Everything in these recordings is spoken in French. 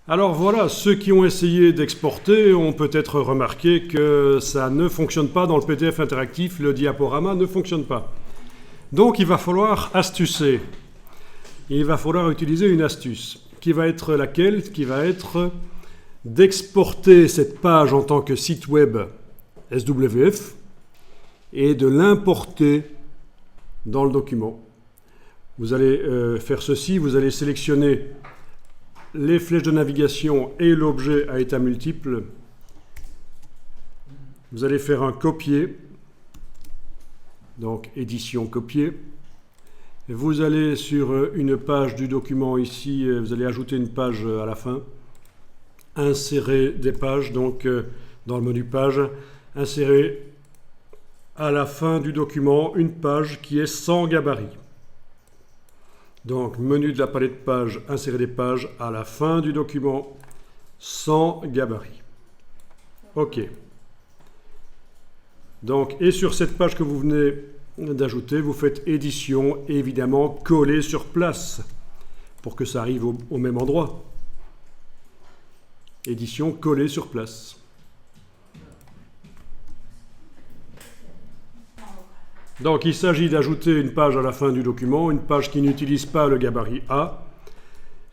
Alors voilà, ceux qui ont essayé d'exporter ont peut-être remarqué que ça ne fonctionne pas dans le PDF interactif, le diaporama ne fonctionne pas. Donc il va falloir astucer. Il va falloir utiliser une astuce, qui va être laquelle? Qui va être d'exporter cette page en tant que site web SWF et de l'importer dans le document. Vous allez faire ceci, vous allez sélectionner les flèches de navigation et l'objet à état multiple. Vous allez faire un copier, donc édition copier. Vous allez sur une page du document ici, vous allez ajouter une page à la fin. Insérer des pages, donc dans le menu page, insérer à la fin du document une page qui est sans gabarit. Donc, menu de la palette de pages, insérer des pages à la fin du document sans gabarit. OK. Donc, et sur cette page que vous venez d'ajouter, vous faites édition et évidemment coller sur place pour que ça arrive au même endroit. Édition coller sur place. Donc il s'agit d'ajouter une page à la fin du document, une page qui n'utilise pas le gabarit A,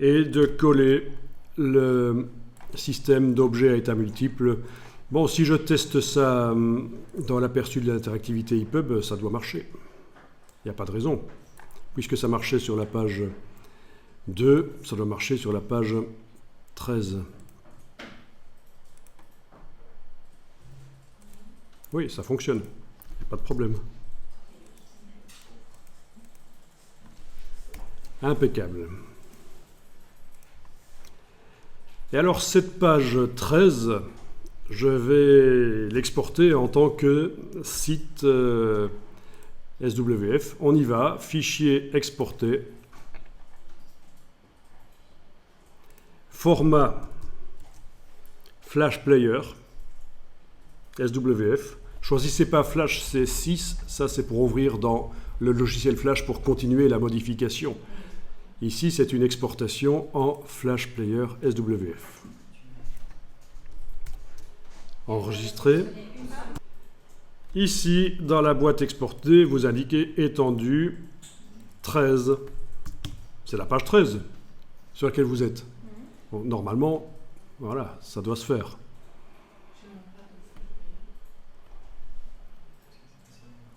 et de coller le système d'objets à état multiple. Bon, si je teste ça dans l'aperçu de l'interactivité EPUB, ça doit marcher. Il n'y a pas de raison. Puisque ça marchait sur la page 2, ça doit marcher sur la page 13. Oui, ça fonctionne. Il n'y a pas de problème. Impeccable. Et alors, cette page 13, je vais l'exporter en tant que site SWF. On y va, fichier exporté, format Flash Player, SWF. Choisissez pas Flash C6, ça c'est pour ouvrir dans le logiciel Flash pour continuer la modification. Ici, c'est une exportation en Flash Player SWF. Enregistrer. Ici, dans la boîte exportée, vous indiquez étendue 13. C'est la page 13 sur laquelle vous êtes. Bon, normalement, voilà, ça doit se faire.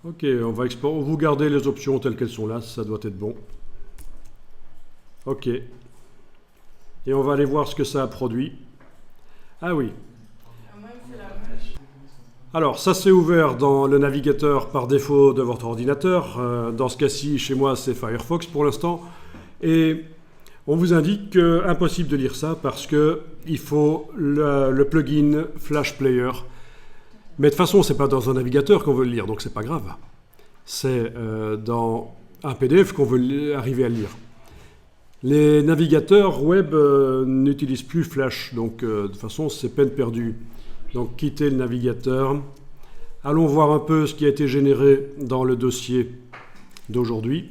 Ok, on va exporter. Vous gardez les options telles qu'elles sont là, ça doit être bon. Ok. Et on va aller voir ce que ça a produit. Ah oui. Alors, ça s'est ouvert dans le navigateur par défaut de votre ordinateur. Dans ce cas-ci, chez moi, c'est Firefox pour l'instant. Et on vous indique qu'impossible de lire ça parce qu'il faut le plugin Flash Player. Mais de toute façon, ce n'est pas dans un navigateur qu'on veut le lire, donc c'est pas grave. C'est dans un PDF qu'on veut arriver à lire. Les navigateurs web n'utilisent plus Flash, donc de toute façon, c'est peine perdue. Donc, quittez le navigateur. Allons voir un peu ce qui a été généré dans le dossier d'aujourd'hui.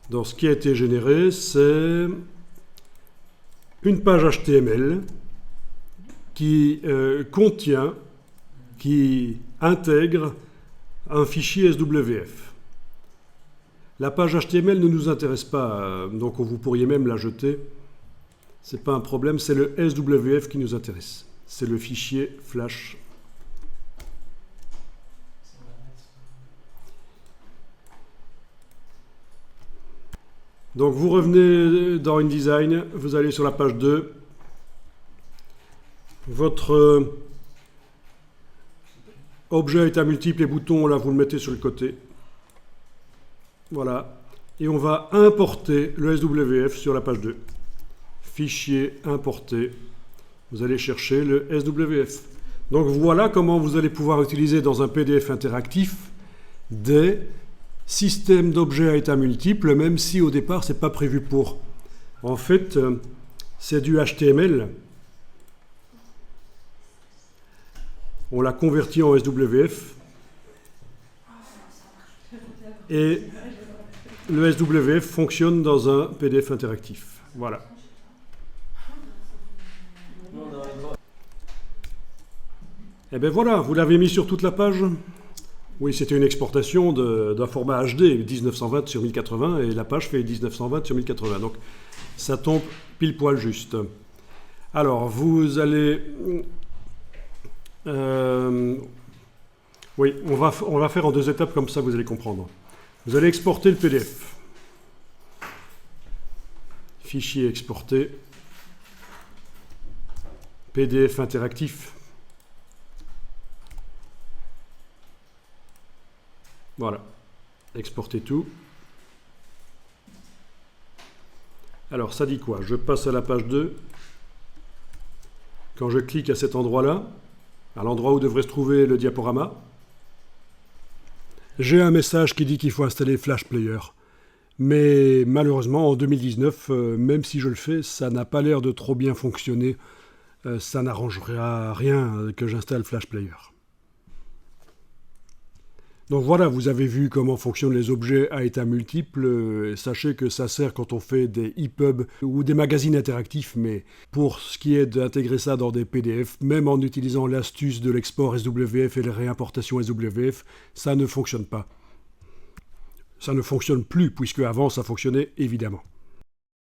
Dans ce qui a été généré, c'est une page HTML qui contient, qui intègre un fichier SWF. La page HTML ne nous intéresse pas, donc vous pourriez même la jeter. Ce n'est pas un problème, c'est le SWF qui nous intéresse. C'est le fichier Flash. Donc vous revenez dans InDesign, vous allez sur la page 2. Votre objet à état multiple et bouton, là vous le mettez sur le côté. Voilà. Et on va importer le SWF sur la page 2. Fichier importé. Vous allez chercher le SWF. Donc voilà comment vous allez pouvoir utiliser dans un PDF interactif des systèmes d'objets à état multiple, même si au départ c'est pas prévu pour. En fait, c'est du HTML. On l'a converti en SWF. Et le SWF fonctionne dans un PDF interactif. Voilà. Et bien voilà, vous l'avez mis sur toute la page. Oui, c'était une exportation d'un format HD 1920 sur 1080 et la page fait 1920 sur 1080. Donc ça tombe pile poil juste. Alors vous allez... oui, on va faire en 2 étapes comme ça vous allez comprendre. Vous allez exporter le PDF. Fichier exporté. PDF interactif. Voilà. Exporter tout. Alors ça dit quoi? Je passe à la page 2. Quand je clique à cet endroit-là, à l'endroit où devrait se trouver le diaporama, j'ai un message qui dit qu'il faut installer Flash Player. Mais malheureusement, en 2019, même si je le fais, ça n'a pas l'air de trop bien fonctionner. Ça n'arrangera rien que j'installe Flash Player. Donc voilà, vous avez vu comment fonctionnent les objets à état multiple. Sachez que ça sert quand on fait des EPUB ou des magazines interactifs, mais pour ce qui est d'intégrer ça dans des PDF, même en utilisant l'astuce de l'export SWF et les réimportations SWF, ça ne fonctionne pas. Ça ne fonctionne plus, puisque avant ça fonctionnait évidemment.